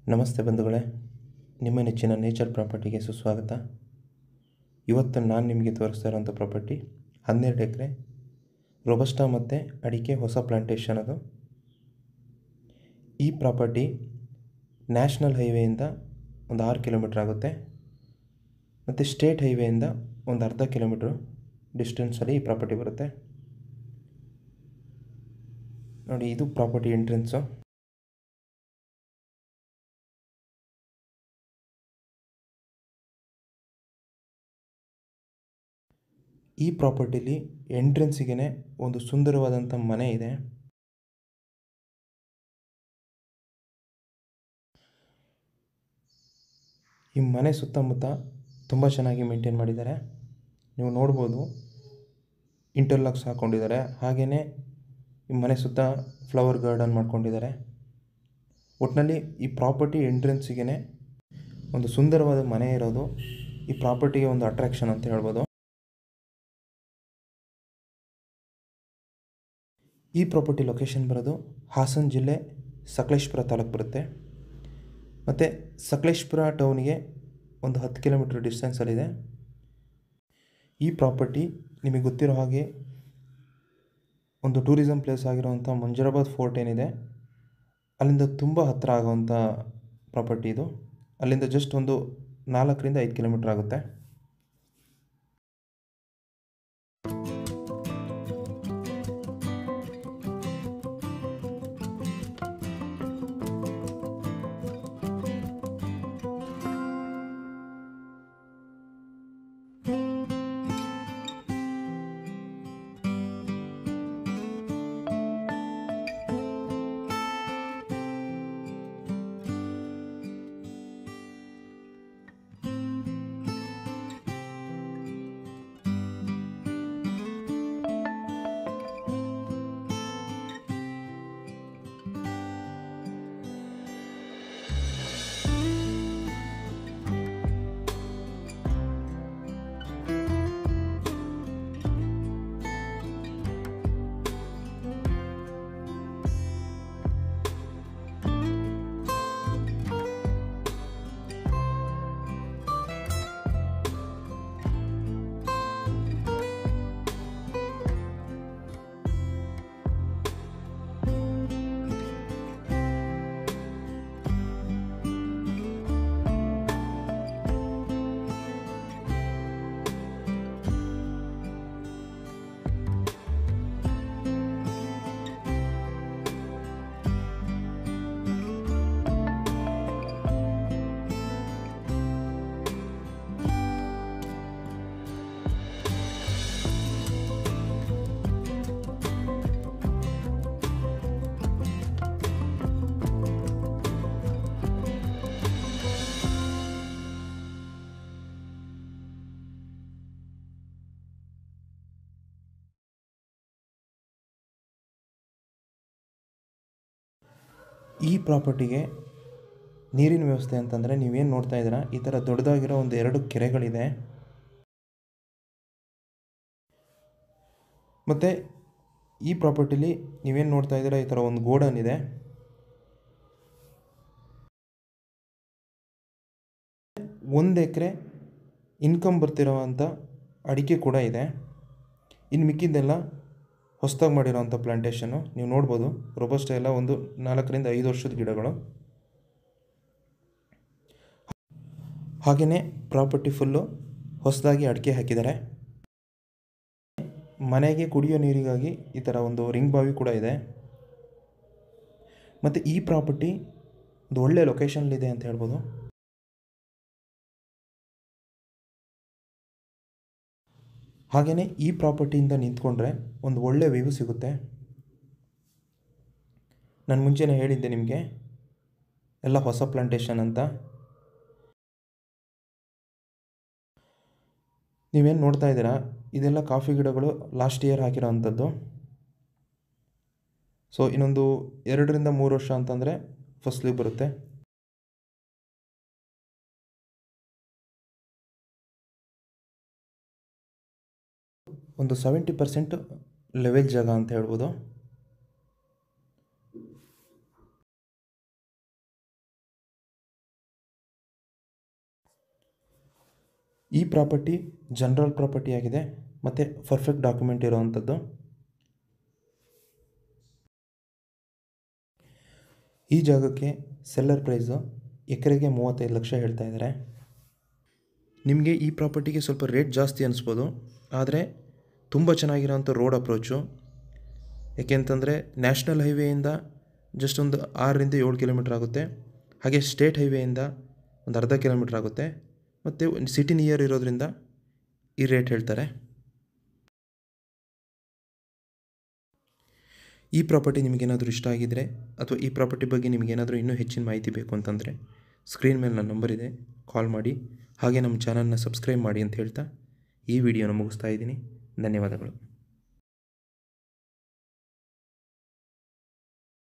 ನಮಸ್ತೆ ಬಂಧುಗಳೇ, ನಿಮ್ಮ ನೆಚ್ಚಿನ ನೇಚರ್ ಪ್ರಾಪರ್ಟಿಗೆ ಸುಸ್ವಾಗತ. ಇವತ್ತು ನಾನು ನಿಮಗೆ ತೋರಿಸ್ತಾ ಇರೋಂಥ ಪ್ರಾಪರ್ಟಿ 12 ಎಕರೆ ರೋಬಸ್ಟಾ ಮತ್ತು ಅಡಿಕೆ ಹೊಸ ಪ್ಲಾಂಟೇಶನ್. ಅದು ಈ ಪ್ರಾಪರ್ಟಿ ನ್ಯಾಷನಲ್ ಹೈವೇಯಿಂದ ಒಂದು 6 ಕಿಲೋಮೀಟ್ರ್ ಆಗುತ್ತೆ ಮತ್ತು ಸ್ಟೇಟ್ ಹೈವೇಯಿಂದ ಒಂದು ಅರ್ಧ ಕಿಲೋಮೀಟ್ರ್ ಡಿಸ್ಟೆನ್ಸಲ್ಲಿ ಈ ಪ್ರಾಪರ್ಟಿ ಬರುತ್ತೆ. ನೋಡಿ, ಇದು ಪ್ರಾಪರ್ಟಿ ಎಂಟ್ರೆನ್ಸು. ಈ ಪ್ರಾಪರ್ಟಿಲಿ ಎಂಟ್ರೆನ್ಸಿಗೆ ಒಂದು ಸುಂದರವಾದಂಥ ಮನೆ ಇದೆ. ಈ ಮನೆ ಸುತ್ತಮುತ್ತ ತುಂಬ ಚೆನ್ನಾಗಿ ಮೇಂಟೈನ್ ಮಾಡಿದ್ದಾರೆ. ನೀವು ನೋಡ್ಬೋದು, ಇಂಟರ್ಲಾಕ್ಸ್ ಹಾಕ್ಕೊಂಡಿದ್ದಾರೆ. ಹಾಗೆಯೇ ಈ ಮನೆ ಸುತ್ತ ಫ್ಲವರ್ ಗಾರ್ಡನ್ ಮಾಡ್ಕೊಂಡಿದ್ದಾರೆ. ಒಟ್ಟಿನಲ್ಲಿ ಈ ಪ್ರಾಪರ್ಟಿ ಎಂಟ್ರೆನ್ಸಿಗೆ ಒಂದು ಸುಂದರವಾದ ಮನೆ ಇರೋದು ಈ ಪ್ರಾಪರ್ಟಿಗೆ ಒಂದು ಅಟ್ರಾಕ್ಷನ್ ಅಂತ ಹೇಳ್ಬೋದು. ಈ ಪ್ರಾಪರ್ಟಿ ಲೊಕೇಶನ್ ಬರೋದು ಹಾಸನ ಜಿಲ್ಲೆ ಸಕಲೇಶಪುರ ತಾಲೂಕು ಬರುತ್ತೆ. ಮತ್ತು ಸಕಲೇಶಪುರ ಟೌನಿಗೆ ಒಂದು 10 ಕಿಲೋಮೀಟ್ರ್ ಡಿಸ್ಟೆನ್ಸಲ್ಲಿದೆ. ಈ ಪ್ರಾಪರ್ಟಿ ನಿಮಗೆ ಗೊತ್ತಿರೋ ಹಾಗೆ ಒಂದು ಟೂರಿಸಮ್ ಪ್ಲೇಸ್ ಆಗಿರುವಂಥ ಮಂಜರಾಬಾದ್ ಫೋರ್ಟ್ ಏನಿದೆ, ಅಲ್ಲಿಂದ ತುಂಬ ಹತ್ತಿರ ಆಗುವಂಥ ಪ್ರಾಪರ್ಟಿ ಇದು. ಅಲ್ಲಿಂದ ಜಸ್ಟ್ ಒಂದು 4 ರಿಂದ 5 ಕಿಲೋಮೀಟ್ರ್ ಆಗುತ್ತೆ. ಈ ಪ್ರಾಪರ್ಟಿಗೆ ನೀರಿನ ವ್ಯವಸ್ಥೆ ಅಂತಂದರೆ ನೀವೇನು ನೋಡ್ತಾ ಇದ್ದೀರಾ, ಈ ಥರ ದೊಡ್ಡದಾಗಿರೋ ಒಂದು 2 ಕೆರೆಗಳಿದೆ. ಮತ್ತು ಈ ಪ್ರಾಪರ್ಟಿಲಿ ನೀವೇನು ನೋಡ್ತಾ ಇದ್ದೀರಾ, ಈ ಥರ ಒಂದು ಗೋಡನ್ ಇದೆ. ಒಂದು ಎಕರೆ ಇನ್ಕಮ್ ಬರ್ತಿರೋವಂಥ ಅಡಿಕೆ ಕೂಡ ಇದೆ. ಇನ್ನು ಮಿಕ್ಕಿದ್ದೆಲ್ಲ ಹೊಸದಾಗಿ ಮಾಡಿರೋವಂಥ ಪ್ಲಾಂಟೇಶನ್ನು. ನೀವು ನೋಡ್ಬೋದು, ರೋಬಸ್ಟಾ ಎಲ್ಲ ಒಂದು 4 ರಿಂದ 5 ವರ್ಷದ ಗಿಡಗಳು. ಹಾಗೆಯೇ ಪ್ರಾಪರ್ಟಿ ಫುಲ್ಲು ಹೊಸದಾಗಿ ಅಡಿಕೆ ಹಾಕಿದ್ದಾರೆ. ಮನೆಗೆ ಕುಡಿಯೋ ನೀರಿಗಾಗಿ ಈ ಥರ ಒಂದು ರಿಂಗ್ ಬಾವಿ ಕೂಡ ಇದೆ. ಮತ್ತು ಈ ಪ್ರಾಪರ್ಟಿ ಒಂದು ಒಳ್ಳೆಯ ಲೊಕೇಶನ್ಲಿದೆ ಅಂತ ಹೇಳ್ಬೋದು. ಹಾಗೆಯೇ ಈ ಪ್ರಾಪರ್ಟಿಯಿಂದ ನಿಂತ್ಕೊಂಡ್ರೆ ಒಂದು ಒಳ್ಳೆ ವ್ಯೂ ಸಿಗುತ್ತೆ. ನಾನು ಮುಂಚೆನೇ ಹೇಳಿದ್ದೆ ನಿಮಗೆ, ಎಲ್ಲ ಹೊಸ ಪ್ಲಾಂಟೇಶನ್ ಅಂತ. ನೀವೇನು ನೋಡ್ತಾ ಇದ್ದೀರಾ, ಇದೆಲ್ಲ ಕಾಫಿ ಗಿಡಗಳು ಲಾಸ್ಟ್ ಇಯರ್ ಹಾಕಿರೋ ಅಂಥದ್ದು. ಸೊ ಇನ್ನೊಂದು 2 ರಿಂದ 3 ವರ್ಷ ಅಂತಂದರೆ ಫಸಲಿಗೆ ಬರುತ್ತೆ. ಒಂದು 70% ಲೆವೆಲ್ ಜಾಗ ಅಂತ ಹೇಳ್ಬೋದು. ಈ ಪ್ರಾಪರ್ಟಿ ಜನರಲ್ ಪ್ರಾಪರ್ಟಿ ಆಗಿದೆ ಮತ್ತು ಪರ್ಫೆಕ್ಟ್ ಡಾಕ್ಯುಮೆಂಟ್ ಇರೋವಂಥದ್ದು. ಈ ಜಾಗಕ್ಕೆ ಸೆಲ್ಲರ್ ಪ್ರೈಸು ಎಕರೆಗೆ 35 ಲಕ್ಷ ಹೇಳ್ತಾ ಇದ್ದಾರೆ. ನಿಮಗೆ ಈ ಪ್ರಾಪರ್ಟಿಗೆ ಸ್ವಲ್ಪ ರೇಟ್ ಜಾಸ್ತಿ ಅನಿಸ್ಬೋದು, ಆದರೆ ತುಂಬ ಚೆನ್ನಾಗಿರೋಂಥ ರೋಡ್ ಅಪ್ರೋಚು. ಏಕೆಂತಂದರೆ ನ್ಯಾಷನಲ್ ಹೈವೇಯಿಂದ ಜಸ್ಟ್ ಒಂದು 6ರಿಂದ 7 ಕಿಲೋಮೀಟ್ರ್ ಆಗುತ್ತೆ. ಹಾಗೆ ಸ್ಟೇಟ್ ಹೈವೇಯಿಂದ ಒಂದು ಅರ್ಧ ಕಿಲೋಮೀಟ್ರ್ ಆಗುತ್ತೆ. ಮತ್ತು ಸಿಟಿ ನಿಯರ್ ಇರೋದ್ರಿಂದ ಈ ರೇಟ್ ಹೇಳ್ತಾರೆ. ಈ ಪ್ರಾಪರ್ಟಿ ನಿಮಗೇನಾದರೂ ಇಷ್ಟ ಆಗಿದ್ದರೆ ಅಥವಾ ಈ ಪ್ರಾಪರ್ಟಿ ಬಗ್ಗೆ ನಿಮಗೇನಾದರೂ ಇನ್ನೂ ಹೆಚ್ಚಿನ ಮಾಹಿತಿ ಬೇಕು ಅಂತಂದರೆ ಸ್ಕ್ರೀನ್ ಮೇಲೆ ನನ್ನ ನಂಬರ್ ಇದೆ, ಕಾಲ್ ಮಾಡಿ. ಹಾಗೆ ನಮ್ಮ ಚಾನಲ್ನ ಸಬ್ಸ್ಕ್ರೈಬ್ ಮಾಡಿ ಅಂತ ಹೇಳ್ತಾ ಈ ವಿಡಿಯೋನ ಮುಗಿಸ್ತಾ ಇದ್ದೀನಿ. ಧನ್ಯವಾದಗಳು.